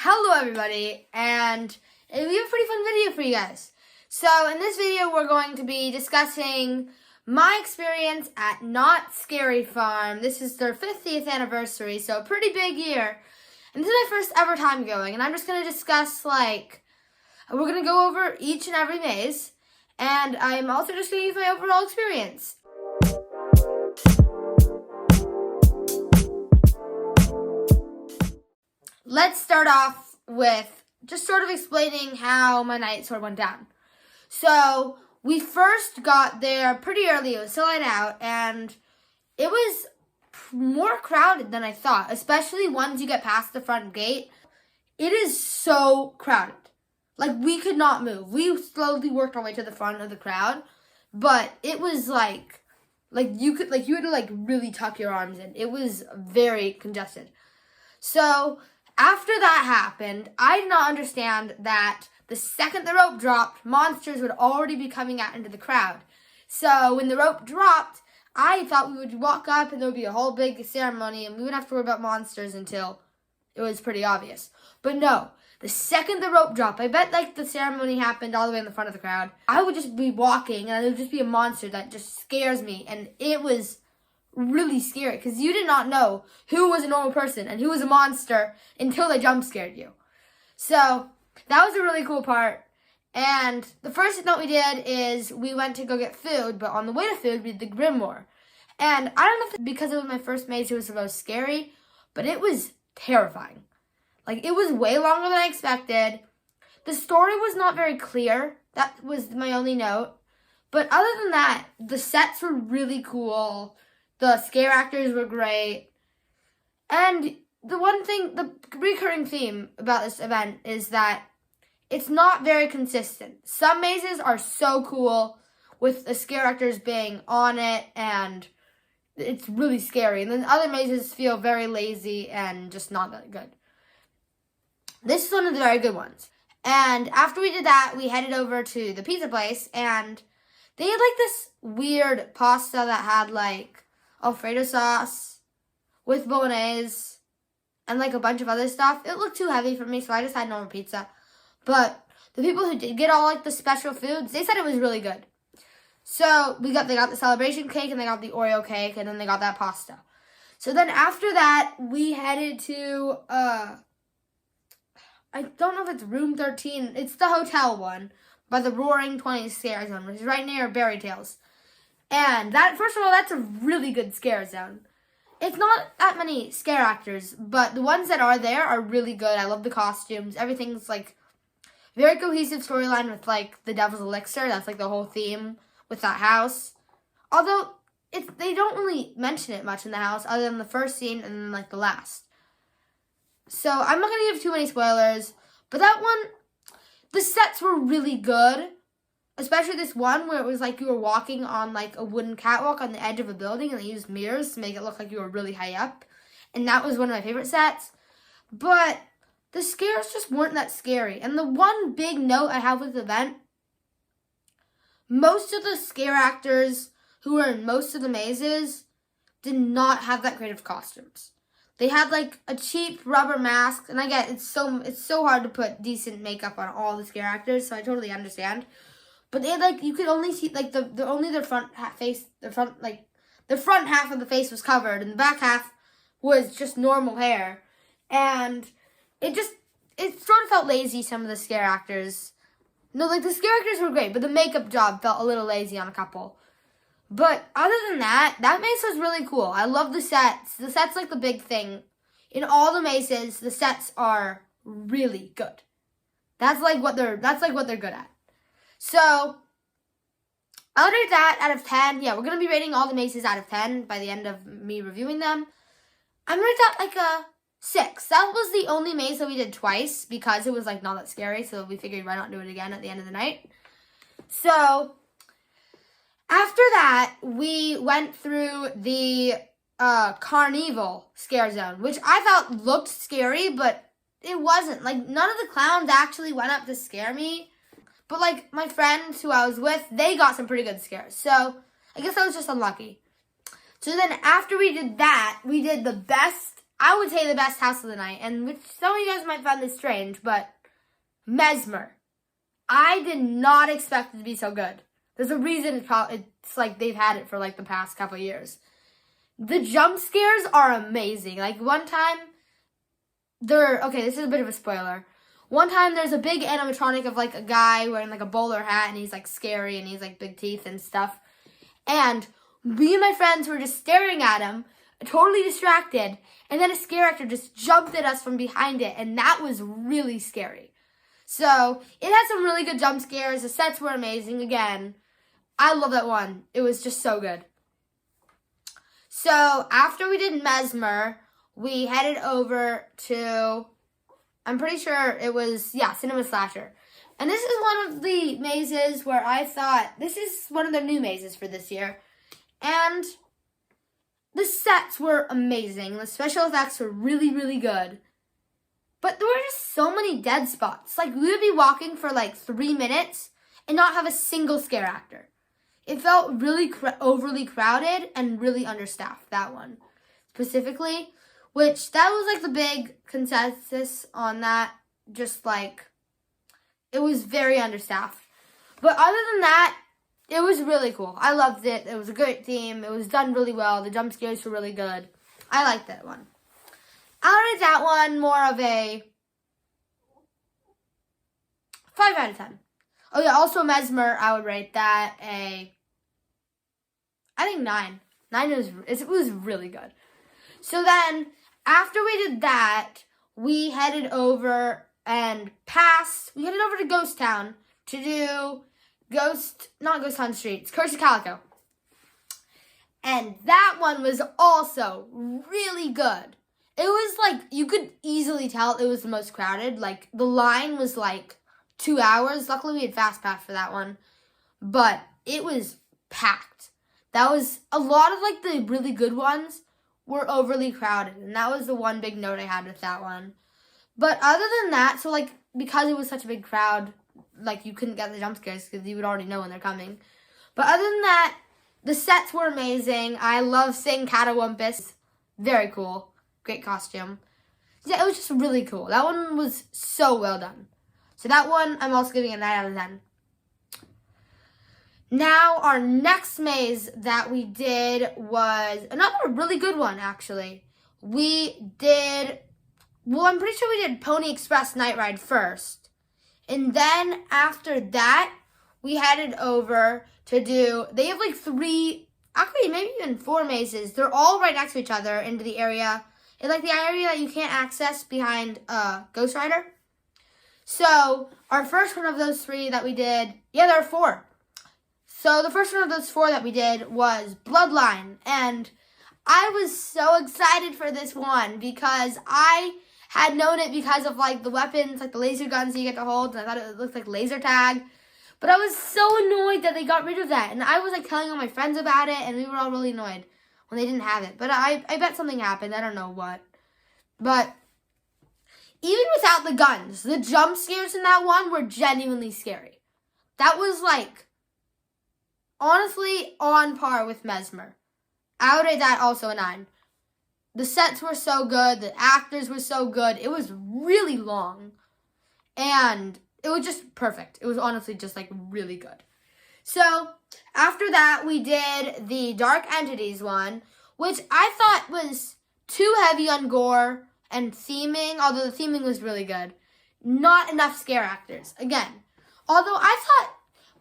Hello everybody, and we have a pretty fun video for you guys. So in this video we're going to be discussing my experience at Not Scary Farm. This is their 50th anniversary, so a pretty big year. And this is my first ever time going, and I'm just going to discuss, we're going to go over each and every maze, and I'm also just going to give my overall experience. Let's start off with just sort of explaining how my night sort of went down. So we first got there pretty early. It was still light out, and it was more crowded than I thought, especially once you get past the front gate. It is so crowded. We could not move. We slowly worked our way to the front of the crowd, but it was you had to really tuck your arms in. It was very congested. So after that happened, I did not understand that the second the rope dropped, monsters would already be coming out into the crowd. So when the rope dropped, I thought we would walk up and there would be a whole big ceremony and we wouldn't have to worry about monsters until it was pretty obvious. But no, the second the rope dropped, I bet the ceremony happened all the way in the front of the crowd. I would just be walking and there would just be a monster that just scares me, and it was really scary because you did not know who was a normal person and who was a monster until they jump scared you. So that was a really cool part. And the first thing we did is we went to go get food, but on the way to food we did the Grimoire. And I don't know if it's because it was my first maze it was the most scary, but it was terrifying. It was way longer than I expected. The story was not very clear. That was my only note. But other than that, the sets were really cool. The scare actors were great. And the recurring theme about this event is that it's not very consistent. Some mazes are so cool with the scare actors being on it and it's really scary. And then other mazes feel very lazy and just not that good. This is one of the very good ones. And after we did that, we headed over to the pizza place, and they had this weird pasta that had Alfredo sauce with bolognese and a bunch of other stuff. It looked too heavy for me, so I just had normal pizza. But the people who did get all the special foods, they said it was really good. So they got the celebration cake and they got the Oreo cake and then they got that pasta. So then after that, we headed to I don't know if it's room 13. It's the hotel one by the Roaring 20s Scare Zone, which is right near Berry Tales. And first of all, that's a really good scare zone. It's not that many scare actors, but the ones that are there are really good. I love the costumes. Everything's very cohesive storyline with the Devil's Elixir. That's the whole theme with that house. Although they don't really mention it much in the house other than the first scene and then the last. So I'm not going to give too many spoilers, but that one, the sets were really good. Especially this one where it was you were walking on a wooden catwalk on the edge of a building and they used mirrors to make it look like you were really high up. And that was one of my favorite sets. But the scares just weren't that scary. And the one big note I have with the event, most of the scare actors who were in most of the mazes did not have that great of costumes. They had a cheap rubber mask, and I get it's so hard to put decent makeup on all the scare actors, so I totally understand. But they had you could only see their front face, the front half of the face was covered, and the back half was just normal hair, and it sort of felt lazy. Some of the scare actors, no, the scare actors were great, but the makeup job felt a little lazy on a couple. But other than that maze was really cool. I love the sets. The sets the big thing. In all the mazes, the sets are really good. That's what they're good at. So, I'll rate that out of 10. Yeah, we're going to be rating all the mazes out of 10 by the end of me reviewing them. I'm going to rate that a 6. That was the only maze that we did twice because it was not that scary, so we figured why not do it again at the end of the night. So after that, we went through the Carnival Scare Zone, which I thought looked scary, but it wasn't. None of the clowns actually went up to scare me. But, my friends who I was with, they got some pretty good scares. So, I guess I was just unlucky. So then after we did that, we did the best I would say the best house of the night, and which some of you guys might find this strange, but Mesmer. I did not expect it to be so good. There's a reason it's like they've had it for like the past couple of years. The jump scares are amazing. Like one time, this is a bit of a spoiler. One time there's a big animatronic of like a guy wearing like a bowler hat and he's like scary and he's like big teeth and stuff. And me and my friends were just staring at him, totally distracted, and then a scare actor just jumped at us from behind it, and that was really scary. So it had some really good jump scares. The sets were amazing. Again, I love that one. It was just so good. So after we did Mesmer, we headed over to, I'm pretty sure it was, Cinema Slasher. And this is one of the mazes where I thought, this is one of their new mazes for this year. And the sets were amazing. The special effects were really, really good. But there were just so many dead spots. Like, we would be walking for like 3 minutes and not have a single scare actor. It felt really overly crowded and really understaffed, that one specifically. Which, that was like the big consensus on that. Just like, it was very understaffed. But other than that, it was really cool. I loved it. It was a great theme. It was done really well. The jump scares were really good. I liked that one. I rate that one more of a 5 out of 10. Oh yeah, also Mesmer, I would rate that I think 9. 9 it was really good. So then, after we did that, we headed over to Ghost Town to do not Ghost Town Streets, Curse of Calico. And that one was also really good. It was like, you could easily tell it was the most crowded. Like, the line was like 2 hours. Luckily, we had Fast Pass for that one. But it was packed. That was, a lot of like the really good ones were overly crowded. And that was the one big note I had with that one. But other than that, so like, because it was such a big crowd, like you couldn't get the jump scares because you would already know when they're coming. But other than that, the sets were amazing. I love seeing Catawampus. Very cool. Great costume. Yeah, it was just really cool. That one was so well done. So that one, I'm also giving a 9 out of 10. Now, our next maze that we did was another really good one, actually. I'm pretty sure we did Pony Express Night Ride first. And then after that, we headed over to they have like 3, actually maybe even 4 mazes. They're all right next to each other into the area. It's like the area that you can't access behind Ghost Rider. So, our first one of those 3 that we did, there are 4. So, the first one of those 4 that we did was Bloodline. And I was so excited for this one because I had known it because of like the weapons, like the laser guns you get to hold. And I thought it looked like laser tag. But I was so annoyed that they got rid of that. And I was like telling all my friends about it and we were all really annoyed when they didn't have it. But I bet something happened. I don't know what. But even without the guns, the jump scares in that one were genuinely scary. That was like, honestly, on par with Mesmer. I would rate that also a 9. The sets were so good. The actors were so good. It was really long. And it was just perfect. It was honestly just like really good. So, after that, we did the Dark Entities one, which I thought was too heavy on gore and theming, although the theming was really good. Not enough scare actors. Again, although I thought,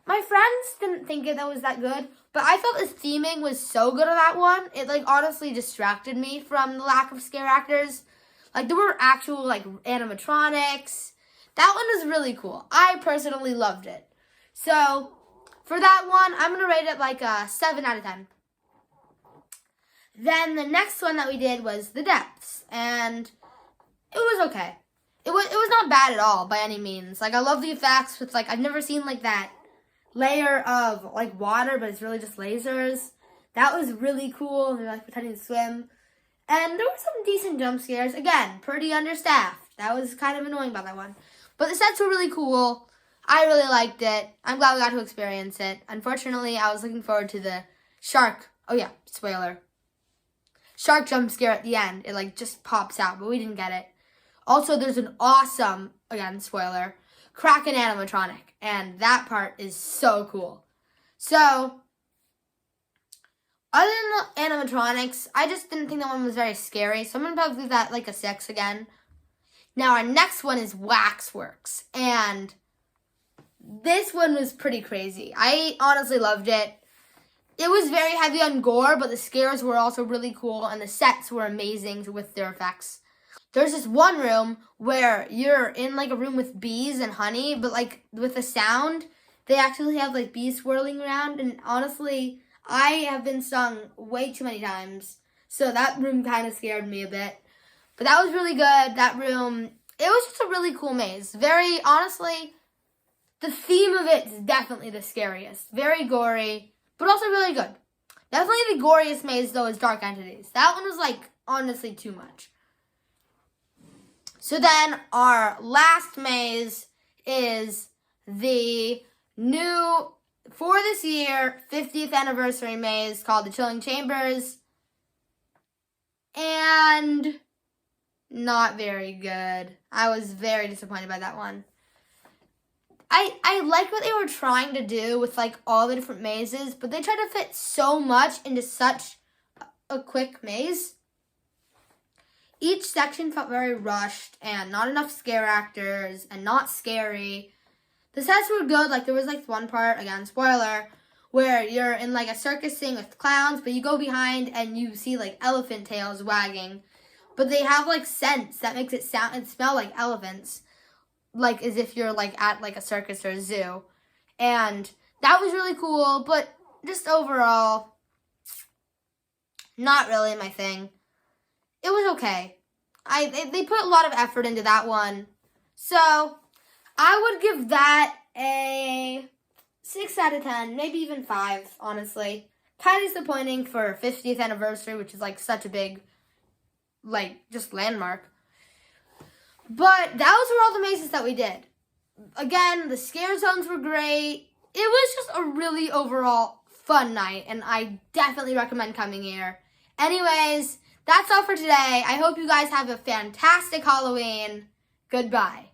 my friends didn't think that was that good, but I thought the theming was so good on that one, it like honestly distracted me from the lack of scare actors. Like there were actual like animatronics. That one was really cool. I personally loved it. So, for that one, I'm going to rate it like a 7 out of 10. Then the next one that we did was The Depths, and it was okay. It was not bad at all by any means. Like I love the effects with like I've never seen like that layer of like water, but it's really just lasers. That was really cool. They're like pretending to swim, and there were some decent jump scares. Again, pretty understaffed. That was kind of annoying about that one, but the sets were really cool. I really liked it. I'm glad we got to experience it. Unfortunately, I was looking forward to the shark. Oh yeah, spoiler. shark jump scare at the end. It like just pops out, but we didn't get it. Also, there's an awesome, again, spoiler, Kraken animatronic. And that part is so cool. So, other than the animatronics, I just didn't think that one was very scary. So I'm going to probably give that like a 6 again. Now, our next one is Waxworks. And this one was pretty crazy. I honestly loved it. It was very heavy on gore, but the scares were also really cool. And the sets were amazing with their effects. There's this one room where you're in like a room with bees and honey, but like with the sound, they actually have like bees swirling around. And honestly, I have been stung way too many times. So that room kind of scared me a bit. But that was really good. That room, it was just a really cool maze. Very, honestly, the theme of it is definitely the scariest. Very gory, but also really good. Definitely the goriest maze, though, is Dark Entities. That one was like, honestly, too much. So then our last maze is the new, for this year, 50th anniversary maze called the Chilling Chambers. And not very good. I was very disappointed by that one. I liked what they were trying to do with like all the different mazes, but they tried to fit so much into such a quick maze. Each section felt very rushed and not enough scare actors and not scary. The sets were good. Like there was like one part, again, spoiler, where you're in like a circus scene with clowns, but you go behind and you see like elephant tails wagging. But they have like scents that makes it sound and smell like elephants. Like as if you're like at like a circus or a zoo. And that was really cool, but just overall, not really my thing. It was okay. They put a lot of effort into that one. So, I would give that a 6 out of 10, maybe even 5, honestly. Kind of disappointing for 50th anniversary, which is like such a big, like, just landmark. But those were all the mazes that we did. Again, the scare zones were great. It was just a really overall fun night, and I definitely recommend coming here. Anyways, that's all for today. I hope you guys have a fantastic Halloween. Goodbye.